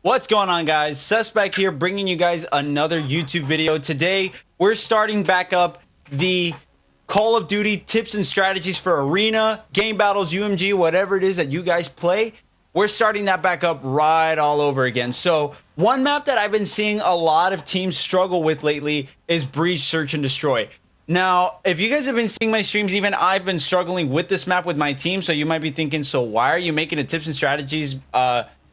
What's going on, guys? Seth back here bringing you guys another YouTube video. Today we're starting back up the Call of Duty tips and strategies for arena, game battles, UMG, whatever it is that you guys play. We're starting that back up right all over again. So one map that I've been seeing a lot of teams struggle with lately is Breach, Search, and Destroy. Now, if you guys have been seeing my streams, even I've been struggling with this map with my team. So you might be thinking, so why are you making a tips and strategies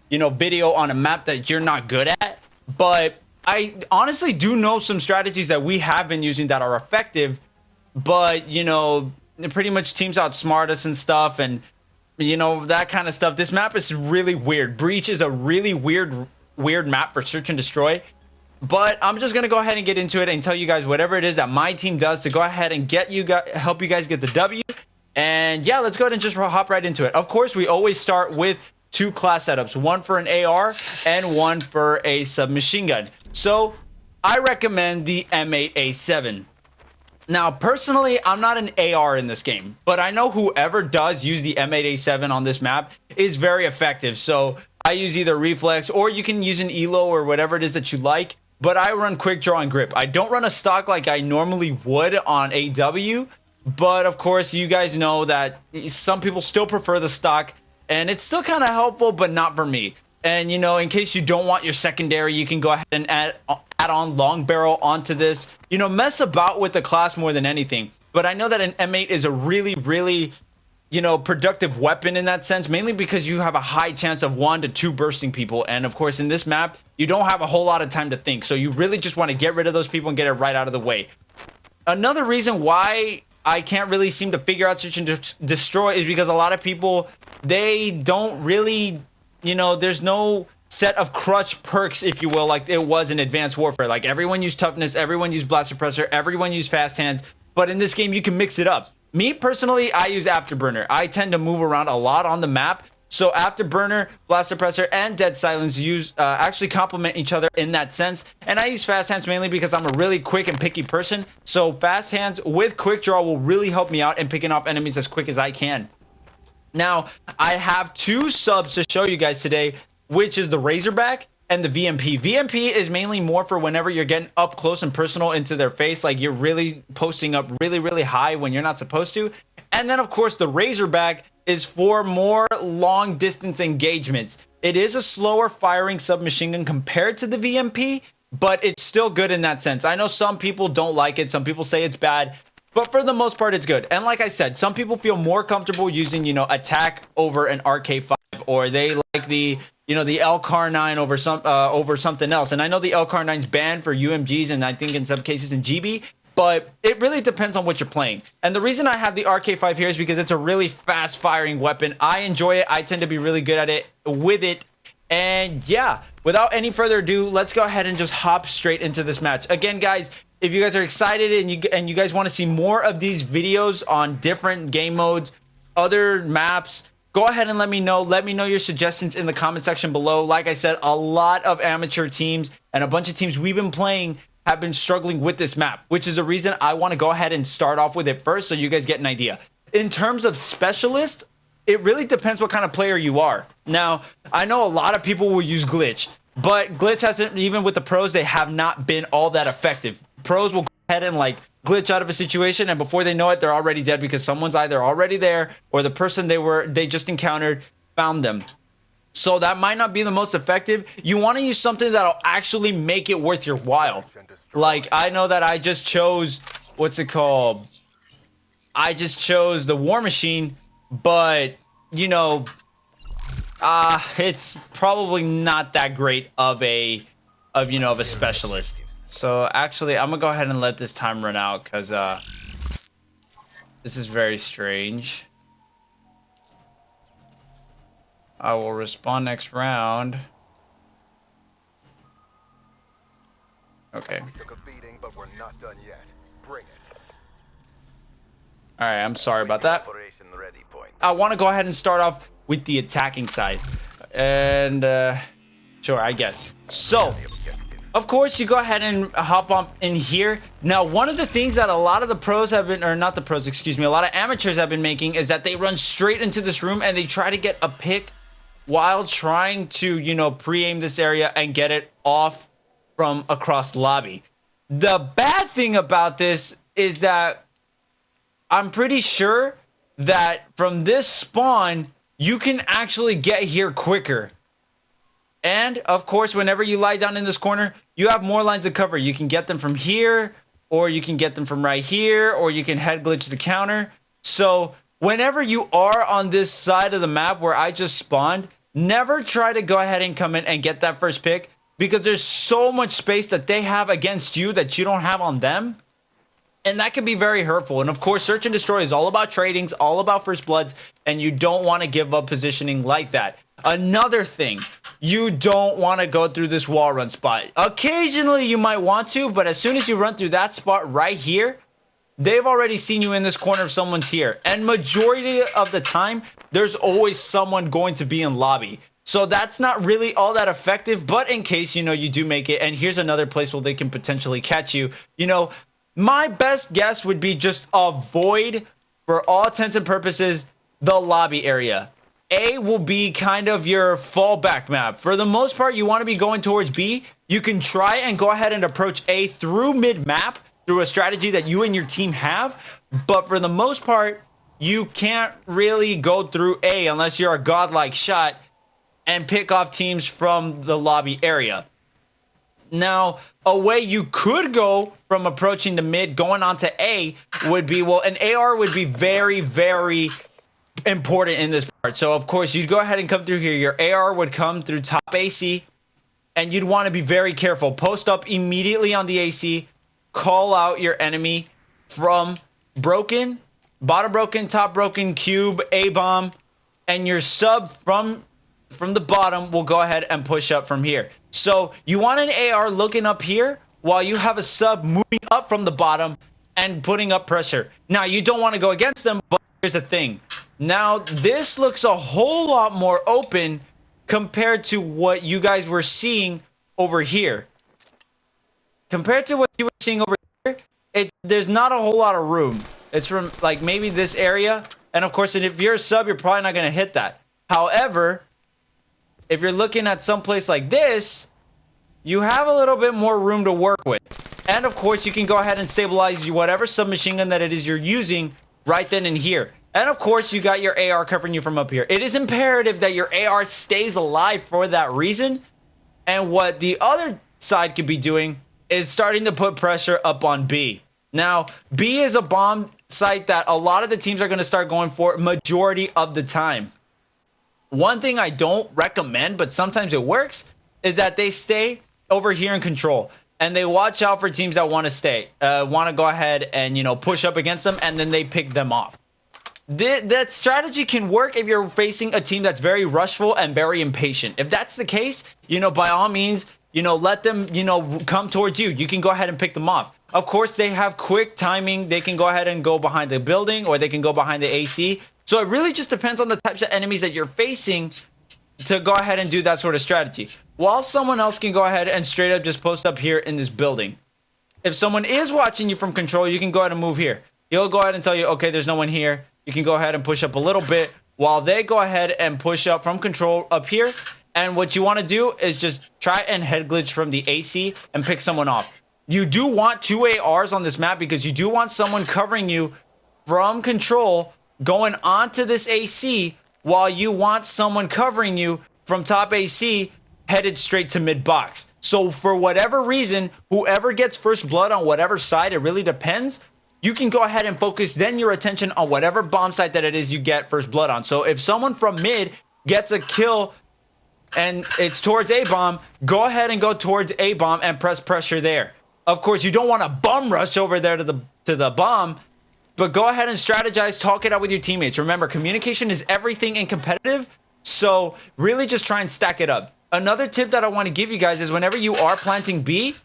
video on a map that you're not good at? But I honestly do know some strategies that we have been using that are effective, but pretty much teams outsmart us and stuff, and that kind of stuff. This map is really weird. Breach is a really weird map for Search and Destroy, but I'm just gonna go ahead and get into it and tell you guys whatever it is that my team does to go ahead and help you guys get the W. And yeah, let's go ahead and just hop right into it. Of course, we always start with two class setups, one for an AR and one for a submachine gun. So I recommend the M8A7. Now, personally, I'm not an AR in this game, but I know whoever does use the M8A7 on this map is very effective. So I use either reflex, or you can use an ELO or whatever it is that you like, but I run quick draw and grip. I don't run a stock like I normally would on AW, but of course you guys know that some people still prefer the stock, and it's still kind of helpful, but not for me. And in case you don't want your secondary, you can go ahead and add on long barrel onto this. Mess about with the class more than anything. But I know that an M8 is a really productive weapon in that sense, mainly because you have a high chance of 1 to 2 bursting people. And of course, in this map, you don't have a whole lot of time to think. So you really just want to get rid of those people and get it right out of the way. Another reason why I can't really seem to figure out Search and Destroy is because a lot of people, they don't really, there's no set of crutch perks, if you will, like it was in Advanced Warfare. Like everyone used toughness, everyone used blast suppressor, everyone used fast hands, but in this game you can mix it up. Me personally, I use Afterburner. I tend to move around a lot on the map, so Afterburner, blast suppressor, and dead silence actually complement each other in that sense. And I use fast hands mainly because I'm a really quick and picky person, so fast hands with quick draw will really help me out in picking up enemies as quick as I can. Now, I have 2 subs to show you guys today, which is the Razorback and the VMP. VMP is mainly more for whenever you're getting up close and personal into their face, like you're really posting up really high when you're not supposed to. And then, of course, the Razorback is for more long distance engagements. It is a slower firing submachine gun compared to the VMP, but it's still good in that sense. I know some people don't like it. Some people say it's bad. But for the most part, it's good. And like I said, some people feel more comfortable using, attack over an RK5, or they like the LCAR9 over something else. And I know the LCAR9 is banned for UMGs, and I think in some cases in GB, but it really depends on what you're playing. And the reason I have the RK5 here is because it's a really fast firing weapon. I enjoy it. I tend to be really good at it with it. And yeah, without any further ado, let's go ahead and just hop straight into this match. Again, guys, if you guys are excited and you guys want to see more of these videos on different game modes, other maps, go ahead and let me know. Let me know your suggestions in the comment section below. Like I said, a lot of amateur teams and a bunch of teams we've been playing have been struggling with this map, which is the reason I want to go ahead and start off with it first so you guys get an idea. In terms of specialist, it really depends what kind of player you are. Now, I know a lot of people will use glitch, but glitch hasn't, even with the pros, they have not been all that effective. Pros will go ahead and glitch out of a situation, and before they know it, they're already dead because someone's either already there or the person they just encountered found them. So that might not be the most effective. You want to use something that'll actually make it worth your while. Like, I know that I just chose, what's it called? I just chose the War Machine, but it's probably not that great of a specialist. So actually, I'm gonna go ahead and let this time run out because this is very strange. I will respond next round. Okay. All right, I'm sorry about that. I want to go ahead and start off with the attacking side, and sure, I guess. So, of course, you go ahead and hop up in here. Now, one of the things that a lot of the pros have been, or not the pros, excuse me, a lot of amateurs have been making is that they run straight into this room and they try to get a pick while trying to, you know, pre-aim this area and get it off from across the lobby. The bad thing about this is that I'm pretty sure that from this spawn, you can actually get here quicker. And of course, whenever you lie down in this corner, you have more lines of cover. You can get them from here, or you can get them from right here, or you can head glitch the counter. So whenever you are on this side of the map where I just spawned, never try to go ahead and come in and get that first pick, because there's so much space that they have against you that you don't have on them. And that can be very hurtful. And of course, search and destroy is all about tradings, all about first bloods, and you don't want to give up positioning like that. Another thing, you don't want to go through this wall run spot. Occasionally you might want to, but as soon as you run through that spot right here, they've already seen you in this corner if someone's here. And majority of the time, there's always someone going to be in lobby. So that's not really all that effective, but in case, you know, you do make it, and here's another place where they can potentially catch you, you know, my best guess would be just avoid, for all intents and purposes, the lobby area. A will be kind of your fallback map. For the most part, you want to be going towards B. You can try and go ahead and approach A through mid-map, through a strategy that you and your team have. But for the most part, you can't really go through A unless you're a godlike shot and pick off teams from the lobby area. Now, a way you could go from approaching the mid, going on to A, would be, well, an AR would be very, very important in this part. So, of course, you'd go ahead and come through here. Your AR would come through top AC, and you'd want to be very careful. Post up immediately on the AC, call out your enemy from broken, bottom broken, top broken, cube, A-bomb, and your sub from the bottom will go ahead and push up from here. So you want an AR looking up here while you have a sub moving up from the bottom and putting up pressure. Now, you don't want to go against them, but here's the thing. Now, this looks a whole lot more open compared to what you guys were seeing over here. Compared to what you were seeing over here, there's not a whole lot of room. It's from, like, maybe this area. And, of course, if you're a sub, you're probably not going to hit that. However, if you're looking at some place like this, you have a little bit more room to work with. And of course, you can go ahead and stabilize whatever submachine gun that it is you're using right then and here. And of course, you got your AR covering you from up here. It is imperative that your AR stays alive for that reason. And what the other side could be doing is starting to put pressure up on B. Now, B is a bomb site that a lot of the teams are going to start going for majority of the time. One thing I don't recommend, but sometimes it works, is that they stay over here in control. And they watch out for teams that want to stay, want to go ahead and, you know, push up against them, and then they pick them off. That strategy can work if you're facing a team that's very rushful and very impatient. If that's the case, you know, by all means, you know, let them, you know, come towards you. You can go ahead and pick them off. Of course, they have quick timing. They can go ahead and go behind the building, or they can go behind the AC. So it really just depends on the types of enemies that you're facing to go ahead and do that sort of strategy. While someone else can go ahead and straight up just post up here in this building. If someone is watching you from control, you can go ahead and move here. He'll go ahead and tell you, okay, there's no one here. You can go ahead and push up a little bit while they go ahead and push up from control up here. And what you want to do is just try and head glitch from the AC and pick someone off. You do want 2 ARs on this map because you do want someone covering you from control going onto this AC, while you want someone covering you from top AC headed straight to mid box. So for whatever reason, whoever gets first blood on whatever side, it really depends. You can go ahead and focus then your attention on whatever bomb site that it is you get first blood on. So if someone from mid gets a kill and it's towards A-bomb, go ahead and go towards A-bomb and press pressure there. Of course, you don't want to bum rush over there to the bomb, but go ahead and strategize, talk it out with your teammates. Remember, communication is everything in competitive, so really just try and stack it up. Another tip that I want to give you guys is whenever you are planting B,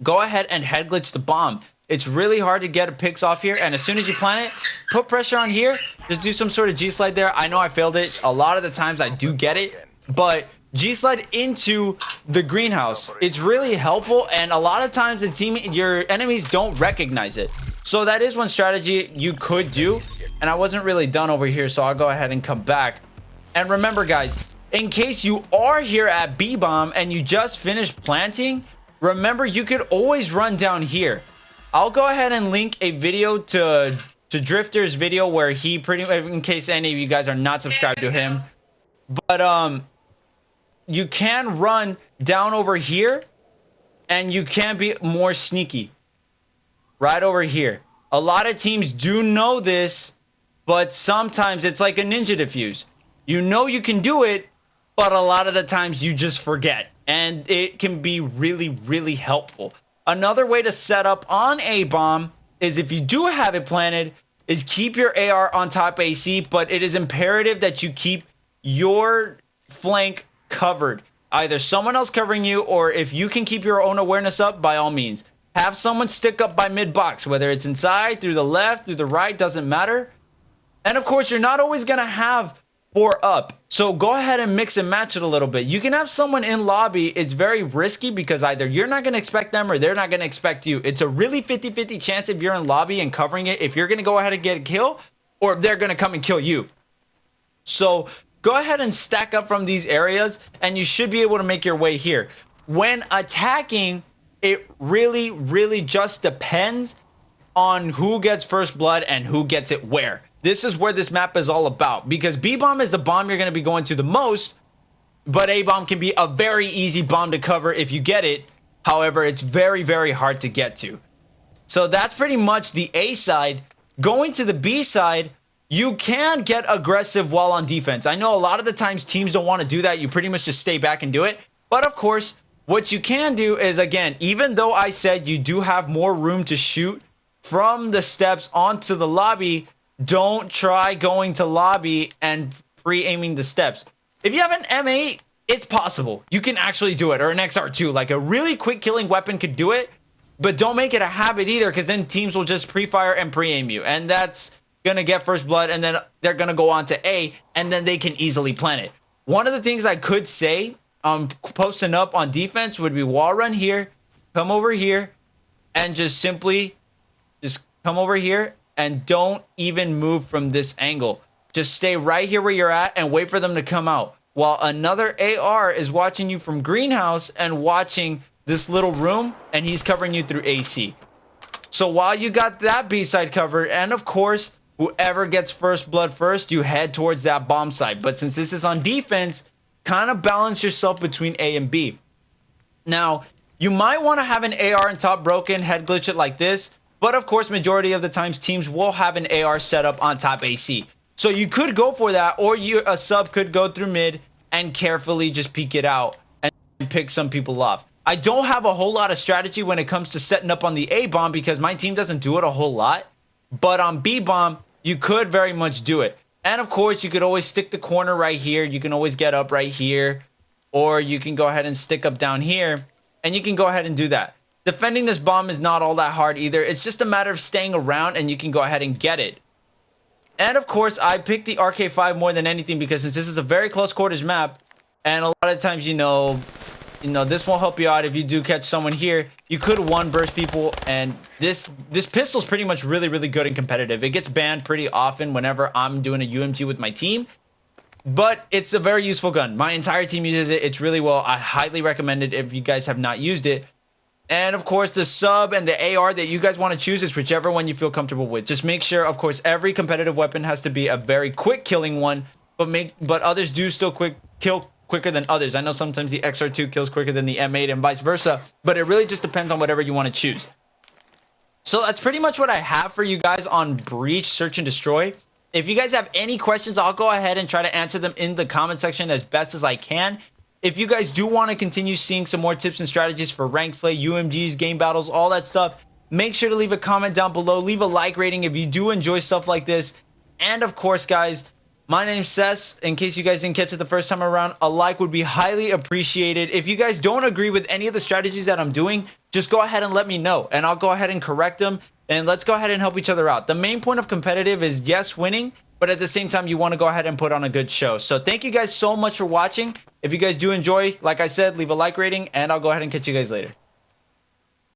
go ahead and head glitch the bomb. It's really hard to get picks off here, and as soon as you plant it, put pressure on here. Just do some sort of G-slide there. I know I failed it. A lot of the times I do get it, but G-slide into the greenhouse. It's really helpful, and a lot of times your enemies don't recognize it. So that is one strategy you could do, and I wasn't really done over here, so I'll go ahead and come back. And remember, guys, in case you are here at B bomb and you just finished planting, remember you could always run down here. I'll go ahead and link a video to Drifter's video where he pretty, in case any of you guys are not subscribed to him, but you can run down over here and you can be more sneaky right over here. A lot of teams do know this, but sometimes it's like a ninja defuse. You know you can do it, but a lot of the times you just forget, and it can be really, really helpful. Another way to set up on A bomb is, if you do have it planted, is keep your AR on top AC, but it is imperative that you keep your flank covered. Either someone else covering you, or if you can keep your own awareness up, by all means. Have someone stick up by mid box, whether it's inside, through the left, through the right, doesn't matter. And of course, you're not always going to have 4 up. So go ahead and mix and match it a little bit. You can have someone in lobby. It's very risky because either you're not going to expect them or they're not going to expect you. It's a really 50-50 chance if you're in lobby and covering it, if you're going to go ahead and get a kill, or if they're going to come and kill you. So go ahead and stack up from these areas and you should be able to make your way here. When attacking, it really, really just depends on who gets first blood and who gets it where. This is where this map is all about, because B bomb is the bomb you're going to be going to the most, but A bomb can be a very easy bomb to cover if you get it. However, it's very, very hard to get to. So that's pretty much the A side. Going to the B side, you can get aggressive while on defense. I know a lot of the times teams don't want to do that. You pretty much just stay back and do it. But of course, what you can do is, again, even though I said you do have more room to shoot from the steps onto the lobby, don't try going to lobby and pre-aiming the steps. If you have an M8, it's possible. You can actually do it, or an XR2. Like a really quick killing weapon could do it, but don't make it a habit either, because then teams will just pre-fire and pre-aim you. And that's going to get first blood, and then they're going to go on to A, and then they can easily plant it. One of the things I could say, posting up on defense, would be wall run here, come over here, and just simply just come over here and don't even move from this angle. Just stay right here where you're at and wait for them to come out, while another AR is watching you from greenhouse and watching this little room, and he's covering you through AC. So while you got that B side covered, and of course whoever gets first blood first, you head towards that bomb side. But since this is on defense, kind of balance yourself between A and B. Now, you might want to have an AR on top broken, head glitch it like this. But of course, majority of the times teams will have an AR set up on top AC. So you could go for that, or a sub could go through mid and carefully just peek it out and pick some people off. I don't have a whole lot of strategy when it comes to setting up on the A bomb because my team doesn't do it a whole lot. But on B bomb, you could very much do it. And of course, you could always stick the corner right here. You can always get up right here, or you can go ahead and stick up down here, and you can go ahead and do that. Defending this bomb is not all that hard either. It's just a matter of staying around, and you can go ahead and get it. And of course, I picked the RK5 more than anything because since this is a very close quarters map, and a lot of times, you know, this won't help you out if you do catch someone here. You could one burst people, and this pistol is pretty much really, really good and competitive. It gets banned pretty often whenever I'm doing a UMG with my team, but it's a very useful gun. My entire team uses it. It's really well. I highly recommend it if you guys have not used it. And of course, the sub and the AR that you guys want to choose is whichever one you feel comfortable with. Just make sure, of course, every competitive weapon has to be a very quick killing one, but others do still kill quicker than others. I know sometimes the XR2 kills quicker than the M8 and vice versa, but it really just depends on whatever you want to choose. So that's pretty much what I have for you guys on Breach Search and Destroy. If you guys have any questions, I'll go ahead and try to answer them in the comment section as best as I can. If you guys do want to continue seeing some more tips and strategies for rank play, UMGs, game battles, all that stuff, make sure to leave a comment down below. Leave a like rating if you do enjoy stuff like this. And of course, guys, my name's Cess. In case you guys didn't catch it the first time around, a like would be highly appreciated. If you guys don't agree with any of the strategies that I'm doing, just go ahead and let me know, and I'll go ahead and correct them. And let's go ahead and help each other out. The main point of competitive is, yes, winning, but at the same time, you want to go ahead and put on a good show. So thank you guys so much for watching. If you guys do enjoy, like I said, leave a like rating, and I'll go ahead and catch you guys later.